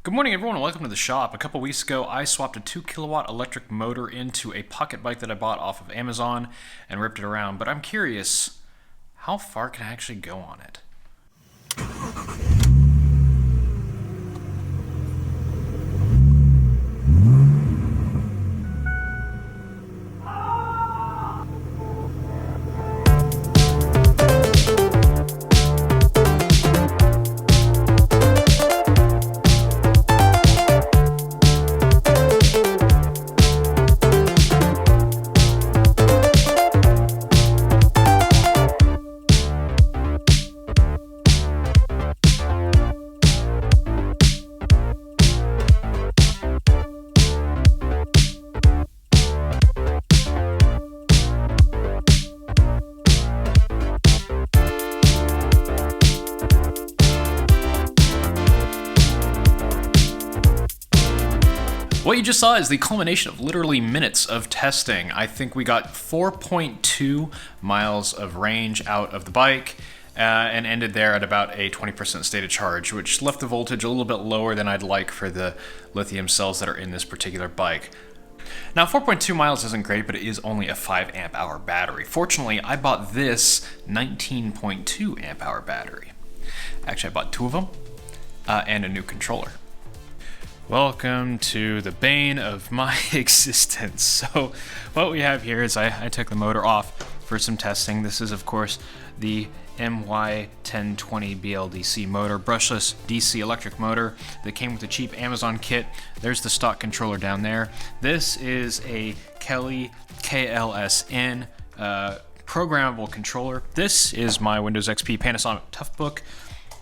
Good morning, everyone, and welcome to the shop. A couple weeks ago, I swapped a 2 kilowatt electric motor into a pocket bike that I bought off of Amazon and ripped it around. But I'm curious, how far can I actually go on it? What you just saw is the culmination of literally minutes of testing. I think we got 4.2 miles of range out of the bike and ended there at about a 20% state of charge, which left the voltage a little bit lower than I'd like for the lithium cells that are in this particular bike. Now, 4.2 miles isn't great, but it is only a 5 amp hour battery. Fortunately, I bought this 19.2 amp hour battery. Actually, I bought two of them and a new controller. Welcome to the bane of my existence. So what we have here is I took the motor off for some testing. This is, of course, the MY1020 BLDC motor, brushless DC electric motor that came with a cheap Amazon kit. There's the stock controller down there. This is a Kelly KLSN programmable controller. This is my Windows XP Panasonic Toughbook,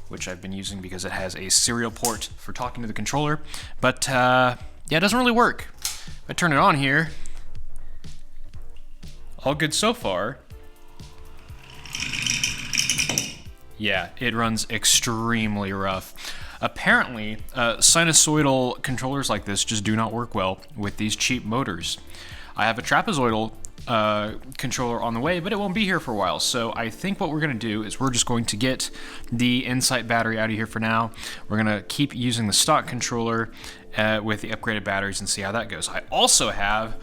which I've been using because it has a serial port for talking to the controller. But yeah, it doesn't really work. If I turn it on here, all good so far. Yeah, it runs extremely rough. Apparently, sinusoidal controllers like this just do not work well with these cheap motors. I have a trapezoidal controller on the way, but it won't be here for a while. So I think what we're going to do is we're just going to get the Insight battery out of here for now. We're going to keep using the stock controller with the upgraded batteries and see how that goes. I also have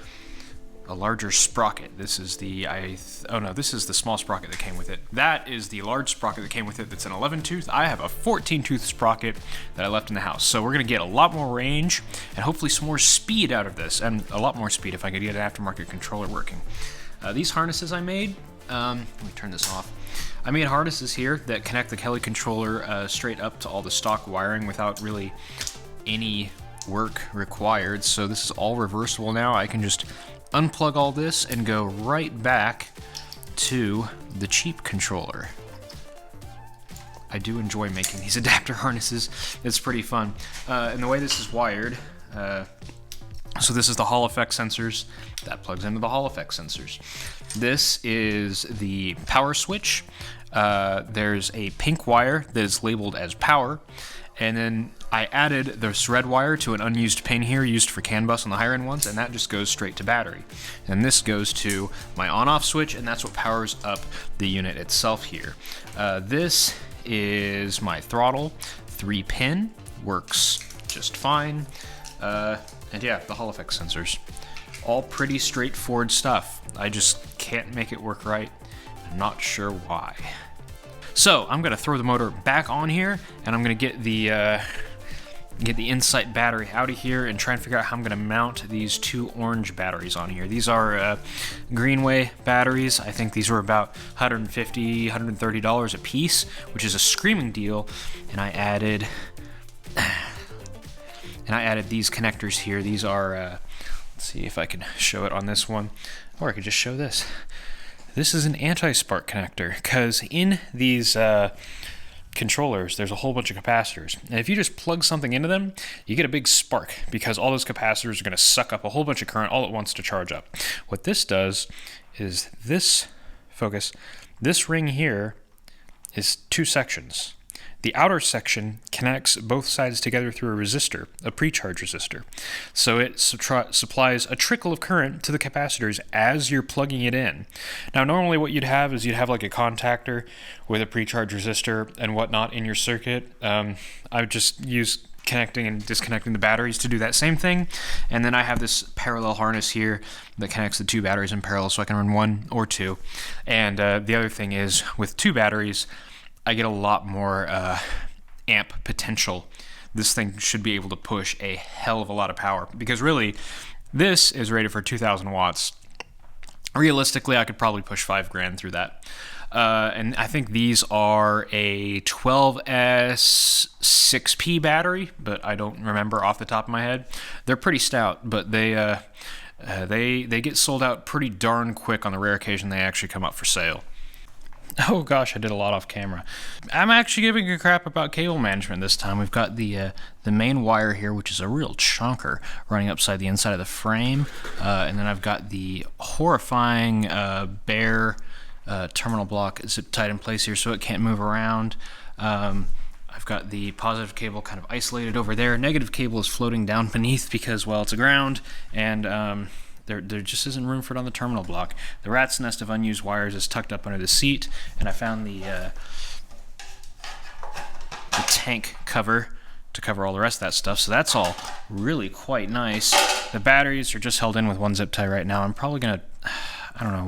a larger sprocket. This is the this is the small sprocket that came with it. That is the large sprocket that came with it. That's an 11 tooth. I have a 14 tooth sprocket that I left in the house. So we're gonna get a lot more range and hopefully some more speed out of this, and a lot more speed if I could get an aftermarket controller working. These harnesses I made. Let me turn this off. I made harnesses here that connect the Kelly controller straight up to all the stock wiring without really any work required. So this is all reversible now. I can just unplug all this and go right back to the cheap controller. I do enjoy making these adapter harnesses. It's pretty fun. And the way this is wired, so this is the Hall effect sensors. That plugs into the Hall effect sensors. This is the power switch. There's a pink wire that is labeled as power. And then I added this red wire to an unused pin here used for CAN bus on the higher end ones, and that just goes straight to battery. And this goes to my on-off switch, and that's what powers up the unit itself here. This is my throttle, 3-pin, works just fine. And yeah, the Hall effect sensors. All pretty straightforward stuff. I just can't make it work right. I'm not sure why. So I'm gonna throw the motor back on here, and I'm gonna get the Insight battery out of here and try and figure out how I'm gonna mount these two orange batteries on here. These are Greenway batteries. I think these were about $150, $130 a piece, which is a screaming deal. And I added these connectors here. These are let's see if I can show it on this one, or I could just show this. This is an anti-spark connector, because in these controllers, there's a whole bunch of capacitors. And if you just plug something into them, you get a big spark, because all those capacitors are going to suck up a whole bunch of current all at once to charge up. What this does is this ring here is two sections. The outer section connects both sides together through a resistor, a pre-charge resistor. So it supplies a trickle of current to the capacitors as you're plugging it in. Now, normally what you'd have is you'd have like a contactor with a pre-charge resistor and whatnot in your circuit. I would just use connecting and disconnecting the batteries to do that same thing. And then I have this parallel harness here that connects the 2 batteries in parallel, so I can run 1 or 2. And the other thing is, with 2 batteries, I get a lot more amp potential. This thing should be able to push a hell of a lot of power, because really, this is rated for 2,000 watts. Realistically, I could probably push 5 grand through that. And I think these are a 12S 6P battery, but I don't remember off the top of my head. They're pretty stout, but they get sold out pretty darn quick on the rare occasion they actually come up for sale. Oh gosh, I did a lot off camera. I'm actually giving a crap about cable management this time. We've got the main wire here, which is a real chunker, running upside the inside of the frame. And then I've got the horrifying bare terminal block zip tied in place here so it can't move around. I've got the positive cable kind of isolated over there. Negative cable is floating down beneath because, well, it's a ground, and there just isn't room for it on the terminal block. The rat's nest of unused wires is tucked up under the seat, and I found the tank cover to cover all the rest of that stuff, so that's all really quite nice. The batteries are just held in with 1 zip tie right now. I'm probably gonna, I don't know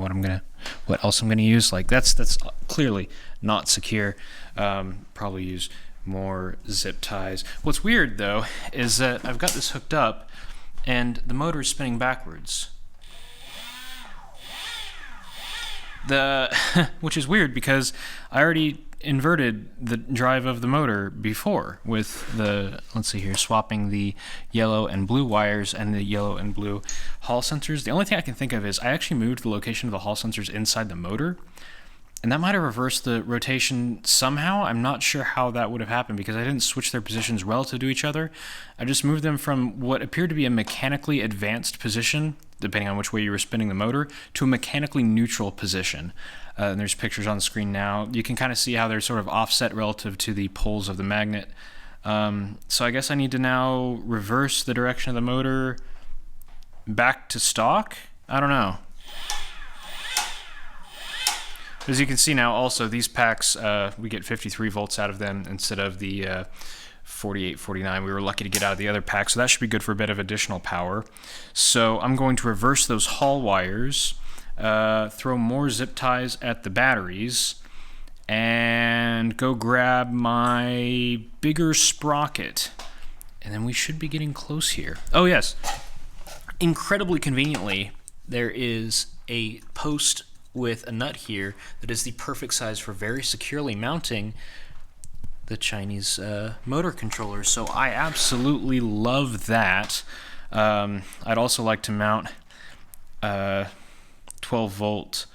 what else I'm gonna use. Like that's clearly not secure. Probably use more zip ties. What's weird though is that I've got this hooked up and the motor is spinning backwards. Which is weird because I already inverted the drive of the motor before with the, let's see here, swapping the yellow and blue wires and the yellow and blue Hall sensors. The only thing I can think of is I actually moved the location of the Hall sensors inside the motor, and that might have reversed the rotation somehow. I'm not sure how that would have happened because I didn't switch their positions relative to each other. I just moved them from what appeared to be a mechanically advanced position, depending on which way you were spinning the motor, to a mechanically neutral position. And there's pictures on the screen now. You can kind of see how they're sort of offset relative to the poles of the magnet. So I guess I need to now reverse the direction of the motor back to stock? I don't know. As you can see now, also, these packs, we get 53 volts out of them instead of the 48, 49 we were lucky to get out of the other pack, so that should be good for a bit of additional power. So I'm going to reverse those Hall wires, throw more zip ties at the batteries, and go grab my bigger sprocket. And then we should be getting close here. Oh yes, incredibly conveniently, there is a post with a nut here that is the perfect size for very securely mounting the Chinese motor controller. So I absolutely love that. I'd also like to mount 12 volt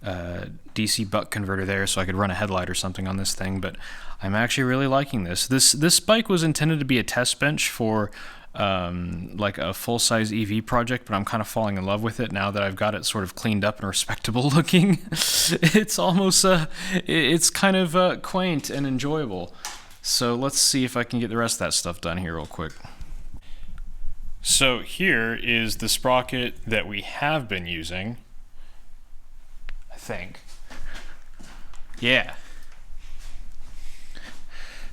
DC buck converter there so I could run a headlight or something on this thing, but I'm actually really liking this. This bike was intended to be a test bench for like a full-size EV project, but I'm kind of falling in love with it now that I've got it sort of cleaned up and respectable looking. It's almost it's kind of quaint and enjoyable. So let's see if I can get the rest of that stuff done here real quick. So here is the sprocket that we have been using, I think. Yeah.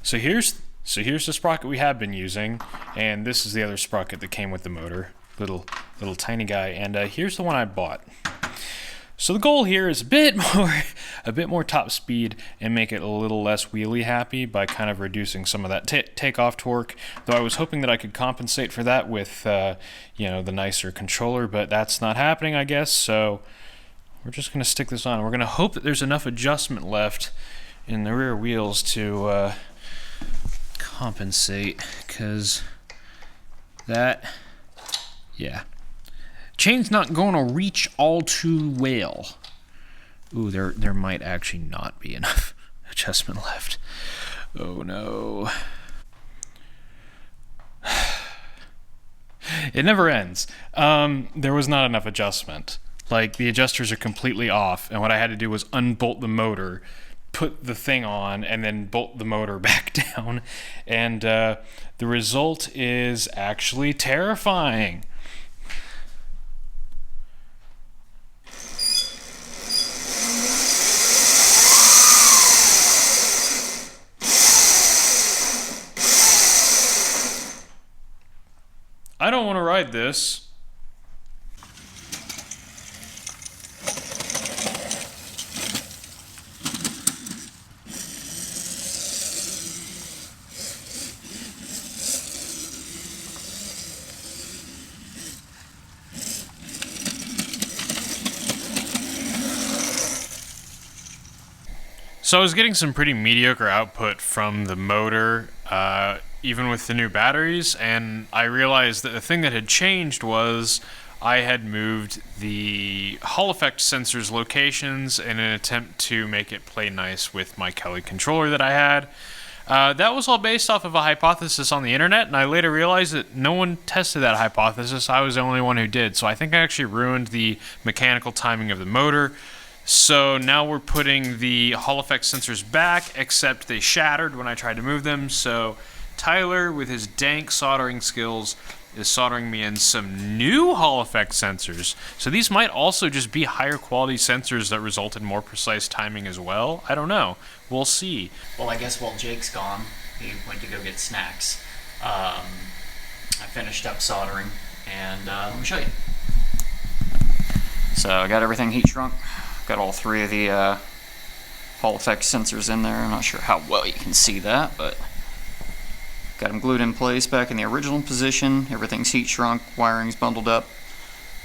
So here's the sprocket we have been using, and this is the other sprocket that came with the motor, little tiny guy, and here's the one I bought. So the goal here is a bit more top speed and make it a little less wheelie happy by kind of reducing some of that takeoff torque. Though I was hoping that I could compensate for that with you know, the nicer controller, but that's not happening, I guess. So we're just gonna stick this on. We're gonna hope that there's enough adjustment left in the rear wheels to compensate, because that, yeah, chain's not going to reach all too well. Ooh, there might actually not be enough adjustment left. Oh no. It never ends. There was not enough adjustment. Like, the adjusters are completely off, and what I had to do was unbolt the motor, put the thing on, and then bolt the motor back down, and the result is actually terrifying. I don't want to ride this. So I was getting some pretty mediocre output from the motor, even with the new batteries, and I realized that the thing that had changed was I had moved the Hall effect sensor's locations in an attempt to make it play nice with my Kelly controller that I had. That was all based off of a hypothesis on the internet, and I later realized that no one tested that hypothesis. I was the only one who did, so I think I actually ruined the mechanical timing of the motor. So now we're putting the Hall effect sensors back, except they shattered when I tried to move them. So Tyler, with his dank soldering skills, is soldering me in some new Hall effect sensors. So these might also just be higher quality sensors that result in more precise timing as well. I don't know. We'll see. Well, I guess while Jake's gone, he went to go get snacks. I finished up soldering, and let me show you. So I got everything heat shrunk. Got all three of the Hall effect sensors in there. I'm not sure how well you can see that, but got them glued in place back in the original position. Everything's heat shrunk, wiring's bundled up,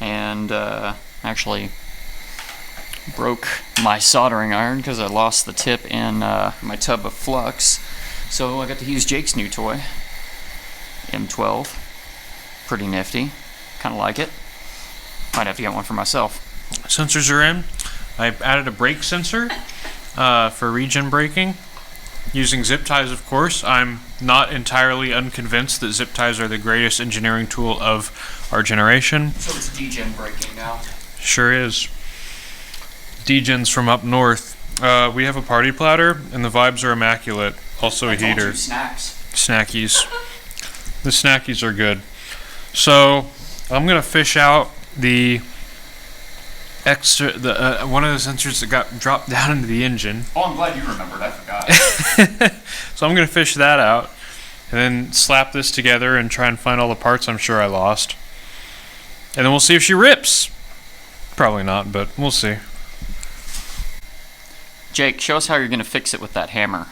and actually broke my soldering iron because I lost the tip in my tub of flux. So I got to use Jake's new toy, M12. Pretty nifty. Kind of like it. Might have to get one for myself. Sensors are in. I added a brake sensor for regen braking, using zip ties, of course. I'm not entirely unconvinced that zip ties are the greatest engineering tool of our generation. So it's degen braking now. Sure is. Degens from up north. We have a party platter, and the vibes are immaculate. Also a heater. Snacks. Snackies. The snackies are good. So I'm gonna fish out the extra, one of the sensors that got dropped down into the engine. Oh, I'm glad you remembered. I forgot. So I'm gonna fish that out, and then slap this together and try and find all the parts I'm sure I lost. And then we'll see if she rips. Probably not, but we'll see. Jake, show us how you're gonna fix it with that hammer.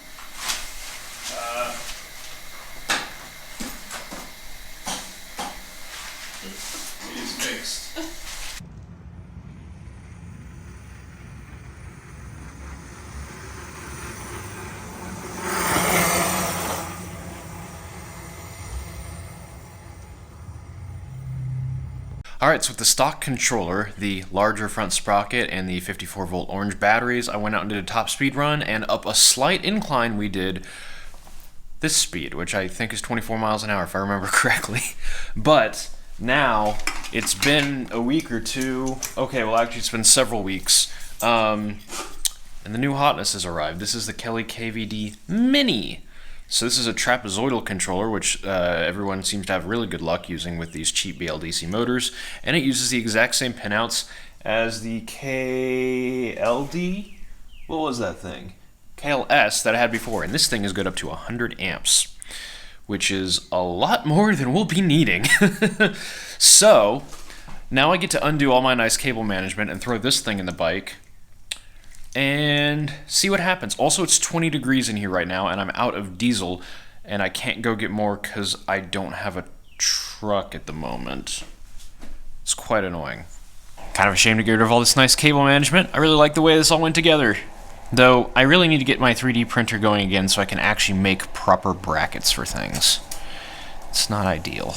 It is fixed. Alright, so with the stock controller, the larger front sprocket, and the 54-volt orange batteries, I went out and did a top speed run, and up a slight incline we did this speed, which I think is 24 miles an hour if I remember correctly. But now, it's been a week or two, okay, well actually it's been several weeks, and the new hotness has arrived. This is the Kelly KVD Mini. So this is a trapezoidal controller, which everyone seems to have really good luck using with these cheap BLDC motors, and it uses the exact same pinouts as the KLD, what was that thing? KLS that I had before, and this thing is good up to 100 amps, which is a lot more than we'll be needing. So now I get to undo all my nice cable management and throw this thing in the bike and see what happens. Also, it's 20 degrees in here right now, and I'm out of diesel, and I can't go get more because I don't have a truck at the moment. It's quite annoying. Kind of ashamed to get rid of all this nice cable management. I really like the way this all went together. Though, I really need to get my 3D printer going again so I can actually make proper brackets for things. It's not ideal.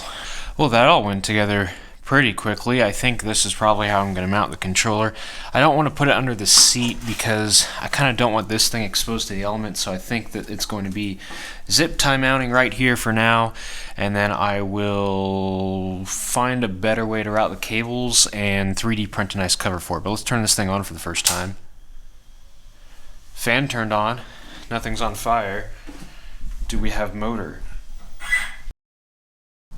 Well, that all went together pretty quickly. I think this is probably how I'm going to mount the controller. I don't want to put it under the seat because I kind of don't want this thing exposed to the elements, so I think that it's going to be zip tie mounting right here for now, and then I will find a better way to route the cables and 3D print a nice cover for it. But let's turn this thing on for the first time. Fan turned on. Nothing's on fire. Do we have motor?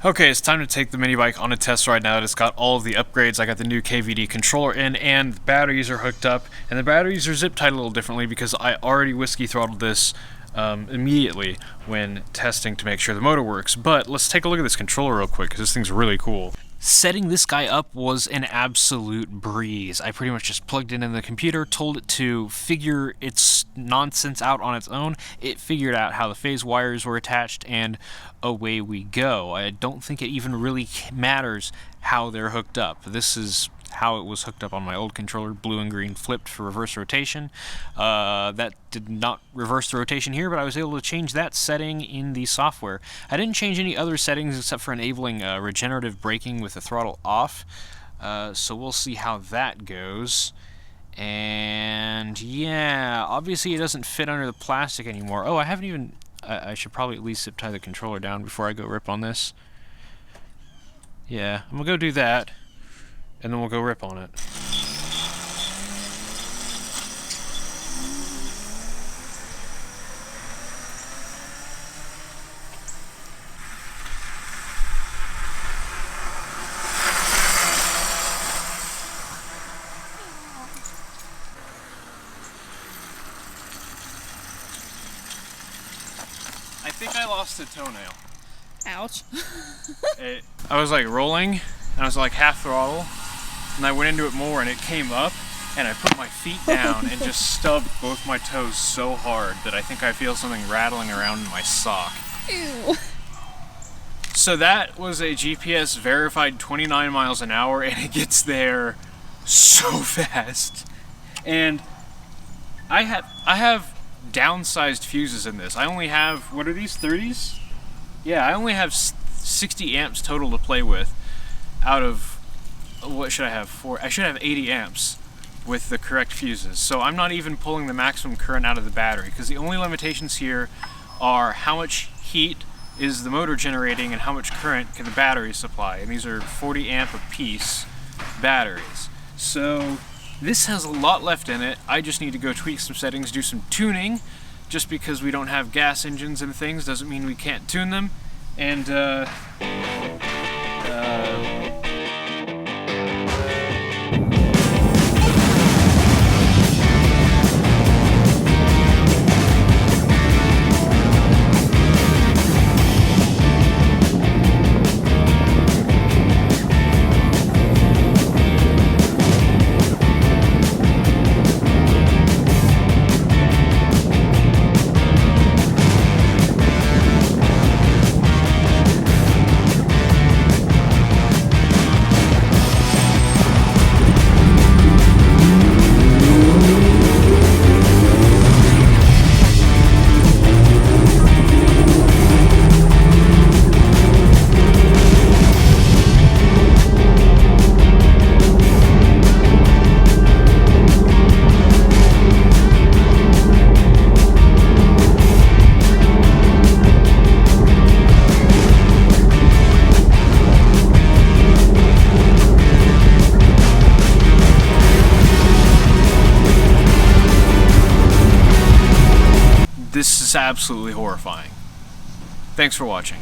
Okay, it's time to take the mini bike on a test ride now that it's got all of the upgrades. I got the new KVD controller in, and the batteries are hooked up, and the batteries are zip tied a little differently because I already whiskey throttled this immediately when testing to make sure the motor works. But let's take a look at this controller real quick, because this thing's really cool. Setting this guy up was an absolute breeze. I pretty much just plugged it in the computer, told it to figure its nonsense out on its own. It figured out how the phase wires were attached, and away we go. I don't think it even really matters how they're hooked up. This is how it was hooked up on my old controller, blue and green flipped for reverse rotation. That did not reverse the rotation here, but I was able to change that setting in the software. I didn't change any other settings except for enabling regenerative braking with the throttle off, so we'll see how that goes. And yeah, obviously it doesn't fit under the plastic anymore. Oh, I haven't even... I should probably at least zip tie the controller down before I go rip on this. Yeah, I'm gonna go do that, and then we'll go rip on it. I think I lost a toenail. Ouch. I was like rolling, and I was like half throttle, and I went into it more, and it came up, and I put my feet down and just stubbed both my toes so hard that I think I feel something rattling around in my sock. Ew. So that was a GPS verified 29 miles an hour, and it gets there so fast. And I have downsized fuses in this. I only have, what are these, 30s? Yeah, I only have 60 amps total to play with out of, what should I have, I should have 80 amps with the correct fuses. So I'm not even pulling the maximum current out of the battery, because the only limitations here are how much heat is the motor generating and how much current can the battery supply. And these are 40 amp a piece batteries. So this has a lot left in it. I just need to go tweak some settings, do some tuning. Just because we don't have gas engines and things doesn't mean we can't tune them. And this is absolutely horrifying. Thanks for watching.